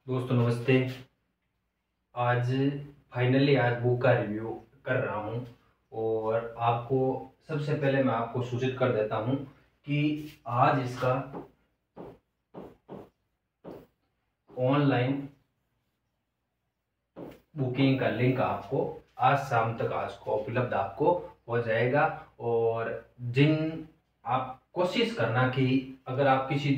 दोस्तों नमस्ते। आज फाइनली आज बुक का रिव्यू कर रहा हूँ और आपको सबसे पहले मैं आपको सूचित कर देता हूँ कि आज इसका ऑनलाइन बुकिंग का लिंक आपको आज शाम तक आज को उपलब्ध आपको हो जाएगा। और जिन आप कोशिश करना कि अगर आप किसी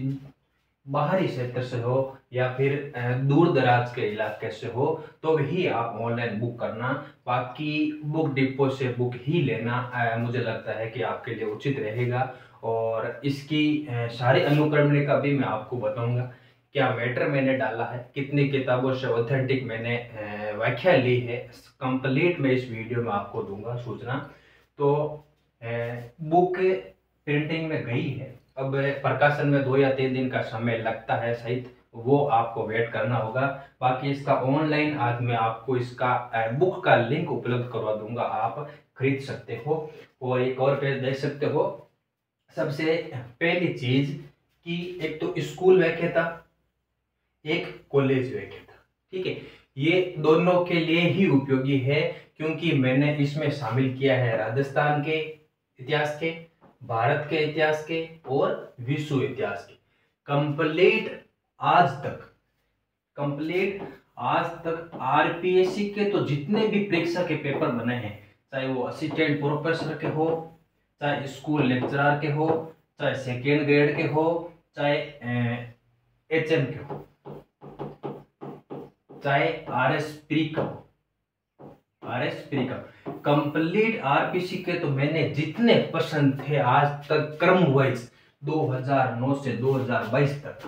बाहरी क्षेत्र से हो या फिर दूर दराज के इलाके से हो तो ही आप ऑनलाइन बुक करना, बाकी बुक डिपो से बुक ही लेना मुझे लगता है कि आपके लिए उचित रहेगा। और इसकी सारी अनुक्रमणिका भी मैं आपको बताऊंगा, क्या मैटर मैंने डाला है, कितनी किताबों से ऑथेंटिक मैंने व्याख्या ली है, कंप्लीट मैं इस वीडियो में आपको दूंगा सूचना। तो बुक प्रिंटिंग में गई है, अब प्रकाशन में 2 या 3 दिन का समय लगता है शायद, वो आपको वेट करना होगा। बाकी इसका ऑनलाइन आज मैं आपको इसका बुक का लिंक उपलब्ध करवा दूंगा, आप खरीद सकते हो। और एक और पेज देख सकते हो। सबसे पहली चीज कि एक तो स्कूल व्याख्याता, एक कॉलेज व्याख्याता, ठीक है। ये दोनों के लिए ही उपयोगी है क्योंकि मैंने इसमें शामिल किया है राजस्थान के इतिहास के, भारत के इतिहास के और विश्व इतिहास के आज तक कंप्लीट आज तक आरपीएससी के तो जितने भी परीक्षा के पेपर बने हैं, चाहे वो असिस्टेंट प्रोफेसर के हो, चाहे स्कूल लेक्चरर के हो, चाहे सेकेंड ग्रेड के हो, चाहे एचएम के हो, चाहे आरएस प्री का हो, कंप्लीट आरपीसी के तो मैंने जितने प्रश्न थे आज तक क्रम वाइज 2009 से 2022 तक,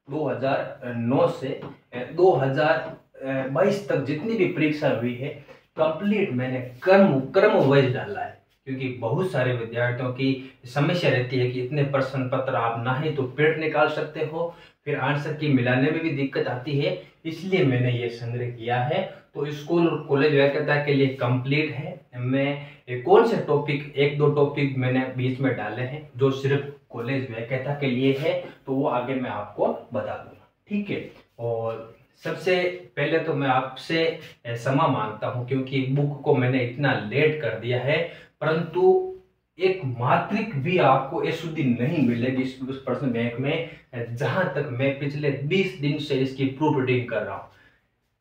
2009 से 2022 तक जितनी भी परीक्षा हुई है कंप्लीट मैंने क्रम वाइज डाला है। क्योंकि बहुत सारे विद्यार्थियों की समस्या रहती है कि इतने प्रश्न पत्र आप ना ही तो प्रिंट निकाल सकते हो, फिर आंसर की मिलाने में भी दिक्कत आती है, इसलिए मैंने ये संग्रह किया है। तो स्कूल और कॉलेज व्याख्याता के लिए कंप्लीट है। मैं कौन से टॉपिक, 1-2 टॉपिक मैंने बीच में डाले हैं जो सिर्फ कॉलेज व्याख्याता के लिए है, तो वो आगे मैं आपको बता दूंगा, ठीक है। और सबसे पहले तो मैं आपसे क्षमा मांगता हूं क्योंकि बुक को मैंने इतना लेट कर दिया है, परंतु एक मात्रिक भी आपको एसुदी नहीं मिलेगी उस पर्सनल बैंक में जहां तक मैं पिछले 20 दिन से इसकी प्रूफ रीडिंग कर रहा हूं।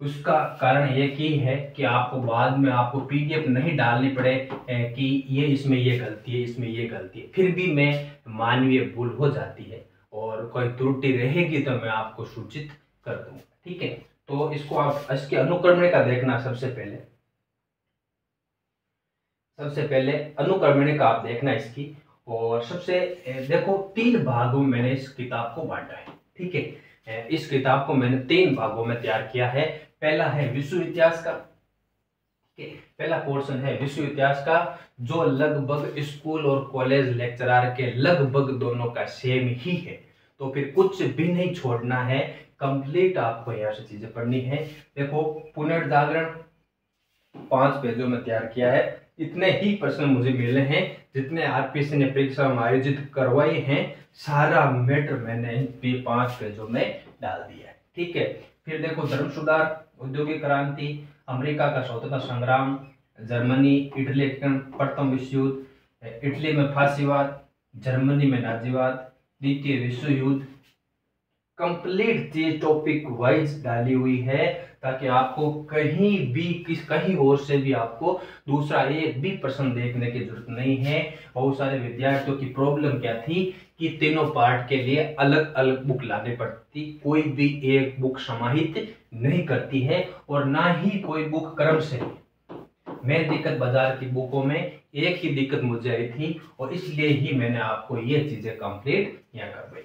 उसका कारण ये की है कि आपको बाद में आपको पीडीएफ नहीं डालनी पड़े कि ये इसमें ये गलती है, इसमें ये गलती है, फिर भी मैं मानवीय भूल हो जाती है और कोई त्रुटि रहेगी तो मैं आपको सूचित कर दूंगा, ठीक है। तो इसको आप इसके अनुक्रमणिका देखना। सबसे पहले अनुक्रमणिका आप देखना इसकी। और सबसे देखो 3 भागों में मैंने इस किताब को बांटा है, ठीक है। इस किताब को मैंने 3 भागों में तैयार किया है। पहला है विश्व इतिहास का, ठीक है। पहला पोर्शन है विश्व इतिहास का जो लगभग स्कूल और कॉलेज लेक्चरर के लगभग दोनों का सेम ही है, तो फिर कुछ भी नहीं छोड़ना है, कंप्लीट आपको यहाँ से चीजें पढ़नी है। देखो पुनर्जागरण 5 पेजों में तैयार किया है। इतने ही प्रश्न मुझे मिले हैं जितने आरपीएससी ने परीक्षा में आयोजित करवाए हैं, सारा मैटर मैंने 5 पेजों में डाल दिया है, ठीक है। फिर देखो धर्म सुधार, औद्योगिक क्रांति, अमेरिका का स्वतंत्रता संग्राम, जर्मनी इटली प्रथम विश्व युद्ध, इटली में फांसीवाद, जर्मनी में नाजीवाद, द्वितीय विश्व युद्ध, कंप्लीट चीज टॉपिक वाइज डाली हुई है ताकि आपको कहीं और से भी आपको दूसरा एक भी प्रश्न देखने की जरूरत नहीं है। बहुत सारे विद्यार्थियों की प्रॉब्लम क्या थी कि तीनों पार्ट के लिए अलग अलग बुक लाने पड़ती, कोई भी एक बुक समाहित नहीं करती है और ना ही कोई बुक क्रम से। मैं दिक्कत बाजार की बुकों में एक ही दिक्कत मुझे आई थी और इसलिए ही मैंने आपको ये चीजें कंप्लीट यहाँ करवाई।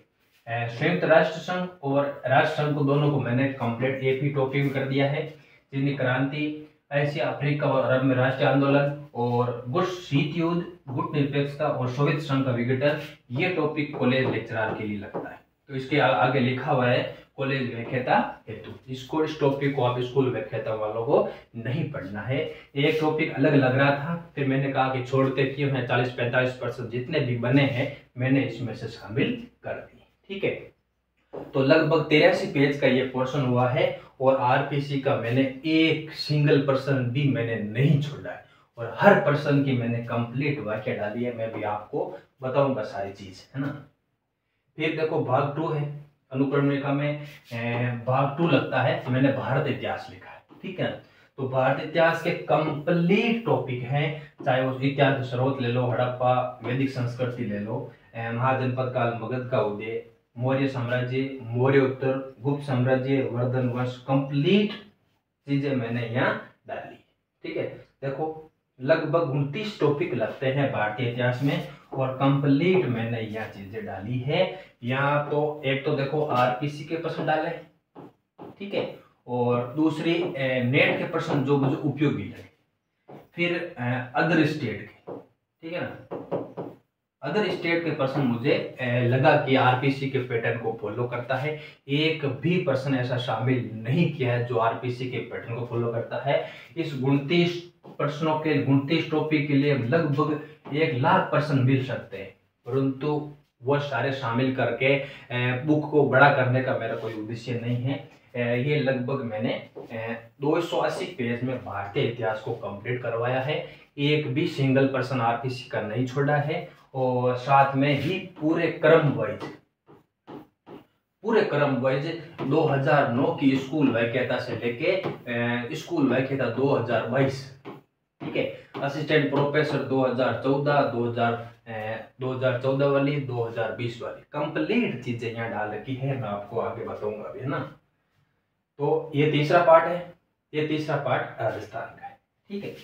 संयुक्त राष्ट्र संघ और राष्ट्र संघ को दोनों को मैंने कंप्लीट एक ही टॉपिक में कर दिया है। चीनी क्रांति, एशिया अफ्रीका और अरब में राष्ट्रीय आंदोलन और गुट शीत युद्ध, गुट निरपेक्षता और सोवियत संघ का विघटन, ये टॉपिक कॉलेज लेक्चरर के लिए लगता है। तो इसके आगे लिखा हुआ है कॉलेज व्याख्याता हेतु। इस टॉपिक को आप स्कूल व्याख्याता वालों को नहीं पढ़ना है। एक टॉपिक अलग लग रहा था, फिर मैंने कहा कि छोड़ते क्यों हैं, 40-45% जितने भी बने हैं मैंने इसमें से शामिल कर दिए, ठीक है। तो लगभग 83 पेज का ये पोर्शन हुआ है और आरपीसी का मैंने एक सिंगल पर्सन भी मैंने नहीं छोड़ा है और हर पर्सन की मैंने कंप्लीट वाक्य डाली है। मैं भी आपको बताऊंगा सारी चीज, है ना। फिर देखो भाग 2 है अनुक्रमणिका में, भाग 2 लगता है तो मैंने भारत इतिहास लिखा है, ठीक है। तो भारत इतिहास के कंप्लीट टॉपिक हैं, चाहे वो इतिहास स्रोत ले लो, हड़प्पा, वैदिक संस्कृति ले लो, महाजनपद काल, मगध का उदय, मौर्य साम्राज्य, मौर्य उत्तर, गुप्त साम्राज्य, वर्धन वंश, कंप्लीट चीजें मैंने यहाँ डाली, ठीक है। देखो लगभग 29 टॉपिक लगते हैं भारतीय इतिहास में और कंप्लीट मैंने यह चीजें डाली है। यहाँ तो एक तो देखो आरपीसी के प्रश्न डाले, ठीक है, और दूसरी नेट के प्रश्न जो मुझे उपयोगी लगे, फिर अदर स्टेट के, ठीक है ना। अदर स्टेट के प्रश्न मुझे लगा कि आरपीसी के पैटर्न को फॉलो करता है। एक भी प्रश्न ऐसा शामिल नहीं किया है जो आरपीसी के पैटर्न को फॉलो करता है। इस 29 प्रश्नों के 29 टॉपिक के लिए लगभग 1 लाख प्रश्न मिल सकते हैं, परंतु वो सारे शामिल करके बुक को बड़ा करने का मेरा कोई उद्देश्य नहीं है। ये लगभग मैंने 280 पेज में भारतीय इतिहास को कंप्लीट करवाया है। एक भी सिंगल पर्सन आरपीसी का नहीं छोड़ा है और साथ में ही पूरे क्रम वाइज 2009 की स्कूल वाक्यता से लेके स्कूल वाक्यता 2022, ठीक है, असिस्टेंट प्रोफेसर 2014 वाली, 2020 वाली कंप्लीट चीजें यहाँ डाल रखी है। मैं आपको आगे बताऊंगा अभी, है ना। तो ये तीसरा पार्ट है, ये तीसरा पार्ट राजस्थान का है, ठीक है,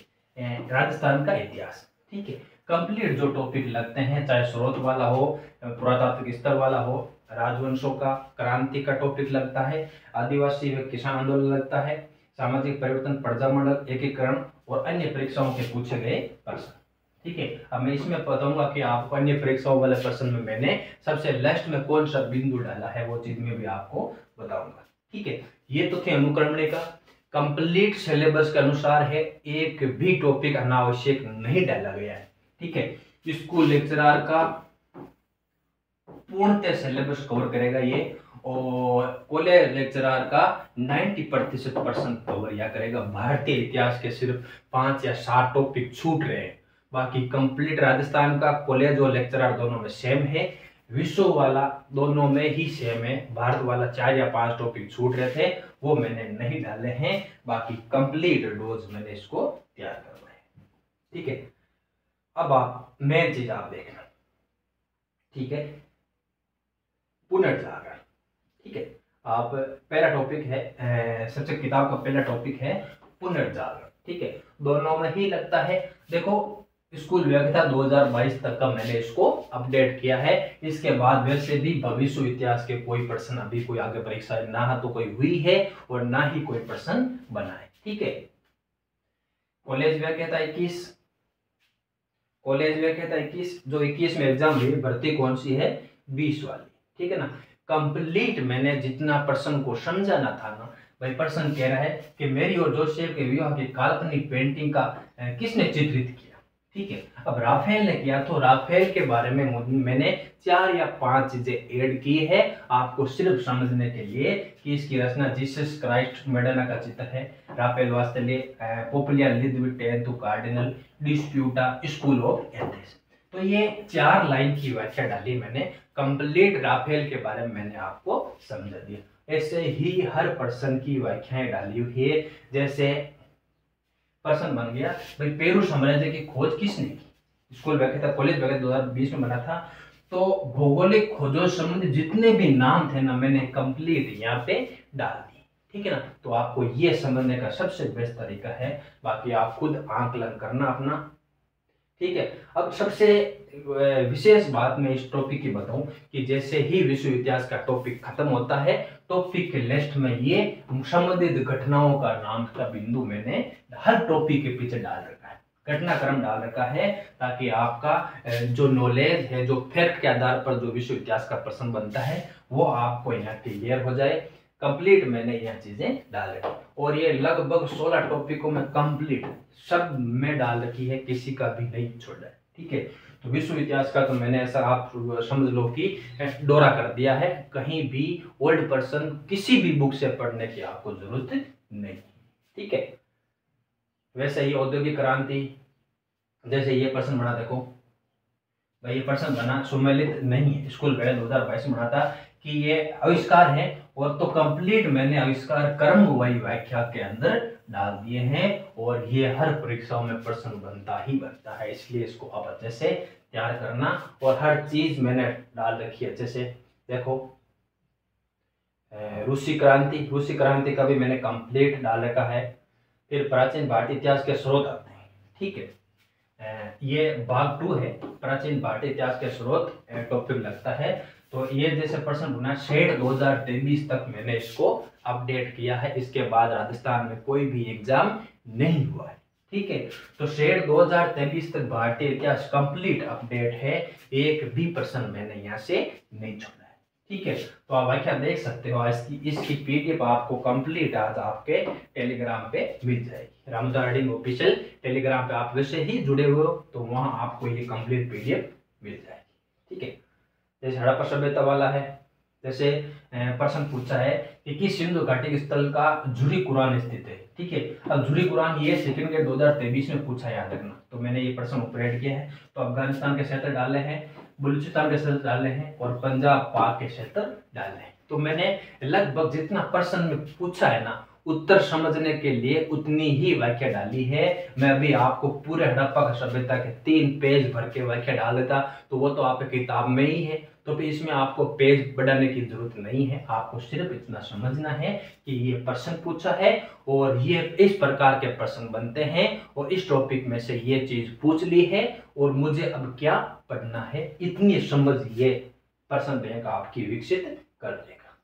राजस्थान का इतिहास, ठीक है। कंप्लीट जो टॉपिक लगते हैं, चाहे स्रोत वाला हो, पुरातात्विक स्तर वाला हो, राजवंशों का, क्रांति का टॉपिक लगता है, आदिवासी व किसान आंदोलन लगता है, सामाजिक परिवर्तन, प्रजामंडल, एकीकरण और अन्य परीक्षाओं के पूछे गए प्रश्न, ठीक है। अब मैं इसमें बताऊंगा कि आपको अन्य परीक्षाओं वाले प्रश्न में मैंने सबसे लास्ट में कौन सा बिंदु डाला है, वो चीज में भी आपको बताऊंगा, ठीक है। ये तो थे अनुक्रमणिका, कंप्लीट सिलेबस के अनुसार है, एक भी टॉपिक अनावश्यक नहीं डाला गया है, ठीक है। स्कूल लेक्चरर का पूर्णतः सिलेबस कवर करेगा ये, और कॉलेज लेक्चरर का 90% कवर या करेगा। भारतीय इतिहास के सिर्फ 5 या 7 टॉपिक छूट रहे हैं, बाकी कंप्लीट राजस्थान का कॉलेज और लेक्चरर दोनों में सेम है, विश्व वाला दोनों में ही सेम है। भारत वाला 4 या 5 टॉपिक छूट रहे थे, वो मैंने नहीं डाले हैं, बाकी कंप्लीट डोज मैंने इसको तैयार करवाया, ठीक है। अब आप मेन चीज आप देखना, ठीक है, पुनर्जागरण, ठीक है। आप पहला टॉपिक है, सबसे किताब का पहला टॉपिक है पुनर्जागरण, ठीक है, दोनों में ही लगता है। देखो स्कूल व्याख्या 2022 तक का मैंने इसको अपडेट किया है, इसके बाद वैसे भी भविष्य इतिहास के कोई प्रश्न अभी कोई आगे परीक्षा ना तो कोई हुई है और ना ही कोई प्रश्न बना है, ठीक है। कॉलेज व्याख्या 21, कॉलेज व्याख्या 21 जो 21 में एग्जाम हुई, भर्ती कौन सी है, 20 वाली, ठीक है ना। कंप्लीट मैंने जितना प्रश्न को समझाना था ना, भाई प्रश्न कह रहा है कि मेरी और जोसेफ के विवाह की काल्पनिक पेंटिंग का किसने चित्रित किया, ठीक है। अब राफेल ने किया, तो राफेल के बारे में मैंने 4 या 5 चीजें ऐड की है आपको सिर्फ समझने के लिए कि इसकी रचना जीसस क्राइस्ट मैडोना का चित्र है, राफेल वास्तल्य, पोपुलिया लिदविटेन टू कार्डिनल डिस्प्यूटा, स्कूल ऑफ एथेंस। तो ये 4 लाइन की व्याख्या डाली मैंने, कंप्लीट राफेल के बारे में मैंने आपको समझा दिया। ऐसे ही हर पर्सन की व्याख्याएं डाली हुई है। जैसे प्रश्न बन गया भाई पेरू साम्राज्य की खोज किसने की, स्कूल व्याख्या कॉलेज व्याख्या 2020 में बना था, तो भौगोलिक खोजों संबंधी जितने भी नाम थे ना मैंने कंप्लीट यहाँ पे डाल दी, ठीक है ना। तो आपको ये समझने का सबसे बेस्ट तरीका है, बाकी आप खुद आंकलन करना अपना, ठीक है। अब सबसे विशेष बात मैं इस टॉपिक की बताऊं कि जैसे ही विश्व इतिहास का टॉपिक खत्म होता है, टॉपिक के लिस्ट में ये संबंधित घटनाओं का नाम का बिंदु मैंने हर टॉपिक के पीछे डाल रखा है, घटनाक्रम डाल रखा है, ताकि आपका जो नॉलेज है, जो फैक्ट के आधार पर जो विश्व इतिहास का प्रश्न बनता है वो आपको यहाँ क्लियर हो जाए। कंप्लीट मैंने यह चीजें डाल रखी और ये लगभग 16 टॉपिकों में कंप्लीट सब में डाल रखी है, किसी का भी नहीं छोड़ा है, ठीक है। तो विश्व इतिहास का तो मैंने ऐसा आप समझ लो कि डोरा कर दिया है, कहीं भी ओल्ड पर्सन किसी भी बुक से पढ़ने की आपको जरूरत नहीं। ठीक है, वैसे ही औद्योगिक क्रांति, जैसे ये प्रश्न बना, देखो भाई ये प्रश्न बना सुमेलित नहीं है, स्कूल गए 2022 में बना था कि ये आविष्कार है, और तो कंप्लीट मैंने आविष्कार क्रमवाही व्याख्या के अंदर डाल दिए हैं, और ये हर परीक्षाओं में प्रश्न बनता ही बनता है, इसलिए इसको अब अच्छे से तैयार करना, और हर चीज मैंने डाल रखी है अच्छे से। देखो रूसी क्रांति का भी मैंने कंप्लीट डाल रखा है। फिर प्राचीन भारतीय इतिहास के स्रोत आते हैं, ठीक है, ये भाग 2 है, प्राचीन भारतीय इतिहास के स्रोत टॉपिक लगता है। तो ये जैसे प्रश्न बना शेड 2023 तक मैंने इसको अपडेट किया है, इसके बाद राजस्थान में कोई भी एग्जाम नहीं हुआ है। ठीक है, तो शेड 2023 तक भारतीय इतिहास कंप्लीट अपडेट है, एक भी प्रश्न मैंने यहाँ से नहीं छोड़ा है। ठीक है, तो आप व्याख्या देख सकते हो, इसकी पीडीएफ आपको कंप्लीट आज आपके टेलीग्राम पे मिल जाएगी। रामोदा रीडिंग ऑफिशियल टेलीग्राम पे आप वैसे ही जुड़े हुए हो तो वहां आपको ये कंप्लीट पीडीएफ मिल जाएगी। ठीक है, जैसे हड़प्पा सभ्यता वाला है, जैसे प्रश्न पूछा है कि किस सिंधु घाटी स्थल का झुरी कुरान स्थित है। ठीक है, अब झुरी कुरान ये सेकंड ग्रेड 2023 में पूछा है, याद रखना। तो मैंने ये प्रश्न ऑपरेट किया है, तो अफगानिस्तान के क्षेत्र डाले हैं, बलूचिस्तान के क्षेत्र डाले हैं, और पंजाब पाक के क्षेत्र डाले हैं। तो मैंने लगभग जितना प्रश्न में पूछा है ना, उत्तर समझने के लिए उतनी ही व्याख्या डाली है। मैं अभी आपको पूरे हड़प्पा सभ्यता के 3 पेज भर के व्याख्या डाल देता तो वो तो आपकी किताब में ही है, तो फिर इसमें आपको पेज बढ़ाने की जरूरत नहीं है। आपको सिर्फ इतना समझना है कि ये प्रश्न पूछा है और ये इस प्रकार के प्रश्न बनते हैं, और इस टॉपिक में से ये चीज पूछ ली है और मुझे अब क्या पढ़ना है, इतनी समझ ये प्रश्न बैंक आपकी विकसित कर देगा।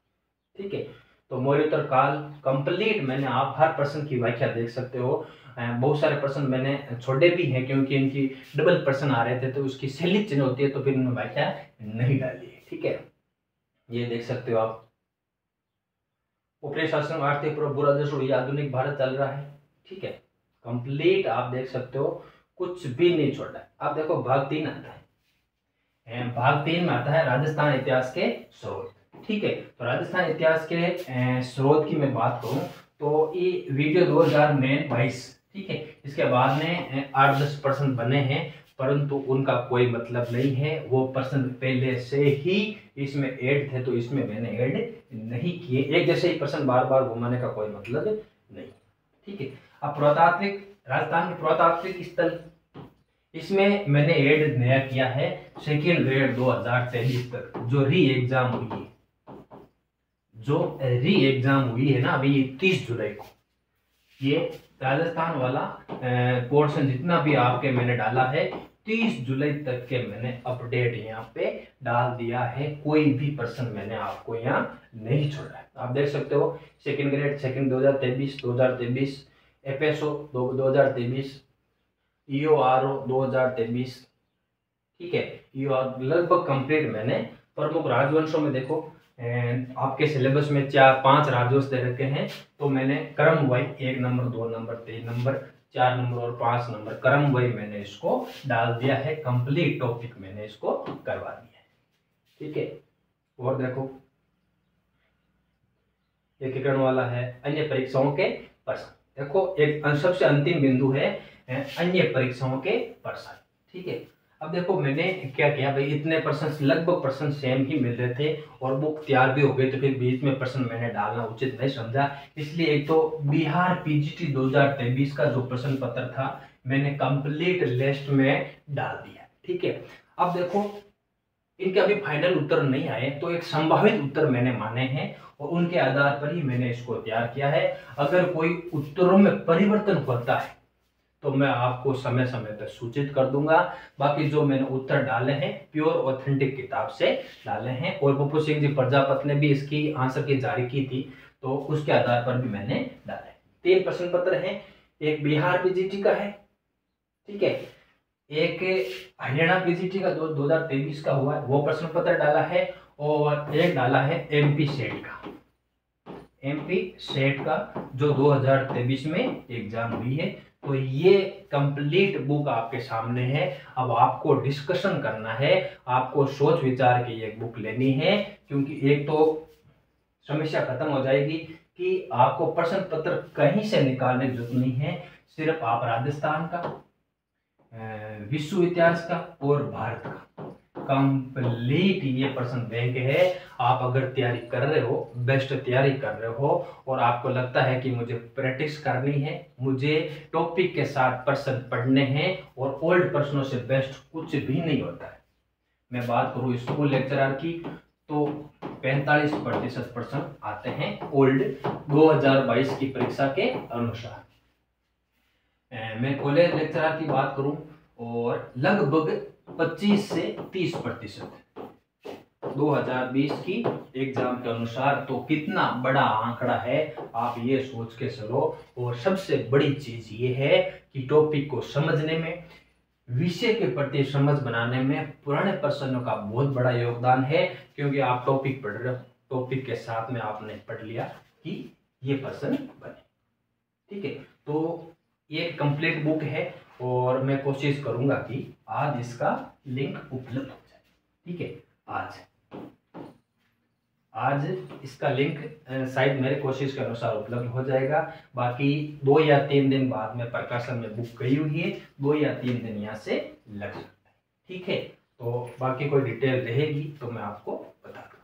ठीक है, तो मौर्योत्तर काल कंप्लीट मैंने, आप हर प्रश्न की व्याख्या देख सकते हो। बहुत सारे प्रश्न मैंने छोड़े भी हैं क्योंकि इनकी डबल प्रश्न आ रहे थे, तो उसकी शैली चेंज होती है, तो फिर उन्होंने व्याख्या नहीं डाली है। ठीक है, ये देख सकते हो आप। उपनिवेश शासन आर्थिक पूर्व बुरा देश और ये आधुनिक भारत चल रहा है। ठीक है, कंप्लीट आप देख सकते हो, कुछ भी नहीं छोड़ा है। आप देखो भाग 3 आता है, भाग 3 में आता है राजस्थान इतिहास के स्रोत। ठीक है, तो राजस्थान इतिहास के स्रोत की मैं बात करूं तो ये वीडियो 2022, ठीक है, इसके बाद में 8-10 प्रश्न बने हैं, परंतु उनका कोई मतलब नहीं है, वो प्रश्न पहले से ही इसमें ऐड थे, तो इसमें मैंने ऐड नहीं किए। एक जैसे ही प्रश्न बार बार घुमाने का कोई मतलब नहीं। ठीक है, अब पुरातात्विक, राजस्थान के पुरातात्विक स्थल, इसमें मैंने ऐड नया किया है सेकेंड ग्रेड 2023 तक, जो री एग्जाम हुई है, ना अभी 30 जुलाई को, ये राजस्थान वाला पोर्शन जितना भी आपके मैंने डाला है 30 जुलाई तक के मैंने अपडेट यहाँ पे डाल दिया है, कोई भी प्रश्न मैंने आपको यहाँ नहीं छोड़ा है। आप देख सकते हो सेकेंड ग्रेड सेकेंड 2023 एफएसओ 2023, ईओआरओ 2023, ठीक है, ईओआर लगभग कंप्लीट मैंने। प्रमुख राजवंशों में देखो आपके सिलेबस में 4-5 राजवंश दे रखे हैं, तो मैंने क्रम वाई 1 नंबर 2 नंबर 3 नंबर 4 नंबर और 5 नंबर क्रम वाई मैंने इसको डाल दिया है, कंप्लीट टॉपिक मैंने इसको करवा दिया है। ठीक है, और देखो एकीकरण वाला है, अन्य परीक्षाओं के प्रश्न। देखो एक सबसे अंतिम बिंदु है अन्य परीक्षाओं के प्रश्न। ठीक है, अब देखो मैंने क्या किया भाई, इतने प्रश्न लगभग प्रश्न सेम ही मिल रहे थे और बुक तैयार भी हो गई, तो फिर बीच में प्रश्न मैंने डालना उचित नहीं समझा, इसलिए एक तो बिहार पीजीटी 2023 का जो प्रश्न पत्र था मैंने कंप्लीट लिस्ट में डाल दिया। ठीक है, अब देखो इनके अभी फाइनल उत्तर नहीं आए, तो एक संभावित उत्तर मैंने माने हैं और उनके आधार पर ही मैंने इसको तैयार किया है। अगर कोई उत्तरों में परिवर्तन होता है तो मैं आपको समय समय पर सूचित कर दूंगा। बाकी जो मैंने उत्तर डाले हैं प्योर ऑथेंटिक किताब से डाले हैं, और पप्पू सिंह जी प्रजापत ने भी इसकी आंसर की जारी की थी, तो उसके आधार पर भी मैंने डाले। 3 प्रश्न पत्र हैं, एक बिहार पीजीटी का है, ठीक है, एक हरियाणा पीजीटी का 2023 का हुआ है वो प्रश्न पत्र डाला है, और एक डाला है एमपी सेट का जो 2023 में एग्जाम हुई है, तो ये कंप्लीट बुक आपके सामने है। अब आपको डिस्कशन करना है, आपको सोच विचार के ये बुक लेनी है, क्योंकि एक तो समस्या खत्म हो जाएगी कि आपको प्रश्न पत्र कहीं से निकालने की जरूरत नहीं है। सिर्फ आप राजस्थान का, विश्व इतिहास का और भारत का कंप्लीट ये प्रश्न बैंक है। आप अगर तैयारी कर रहे हो, बेस्ट तैयारी कर रहे हो, और आपको लगता है कि मुझे प्रैक्टिस करनी है, मुझे टॉपिक के साथ प्रश्न पढ़ने हैं, और ओल्ड प्रश्नों से बेस्ट कुछ भी नहीं होता है। मैं बात करूँ स्कूल लेक्चरर की, तो 45% प्रश्न आते हैं ओल्ड 2022 की परीक्षा के अनुसार। मैं कॉलेज लेक्चरर की बात करूं, और लगभग 25 से 30% 2020 की एग्जाम के अनुसार। तो कितना बड़ा आंकड़ा है, आप ये सोच के चलो। और सबसे बड़ी चीज ये है कि टॉपिक को समझने में, विषय के प्रति समझ बनाने में पुराने प्रश्नों का बहुत बड़ा योगदान है, क्योंकि आप टॉपिक पढ़ रहे हो, टॉपिक के साथ में आपने पढ़ लिया कि ये प्रश्न बने। ठीक है, तो ये कंप्लीट बुक है, और मैं कोशिश करूंगा कि आज इसका लिंक उपलब्ध हो जाए। ठीक है, आज इसका लिंक शायद मेरे कोशिश के अनुसार उपलब्ध हो जाएगा। बाकी 2 या 3 दिन बाद में प्रकाशन में बुक गई हुई है, 2 या 3 दिन यहाँ से लग सकता है। ठीक है, तो बाकी कोई डिटेल रहेगी तो मैं आपको बता दूंगा।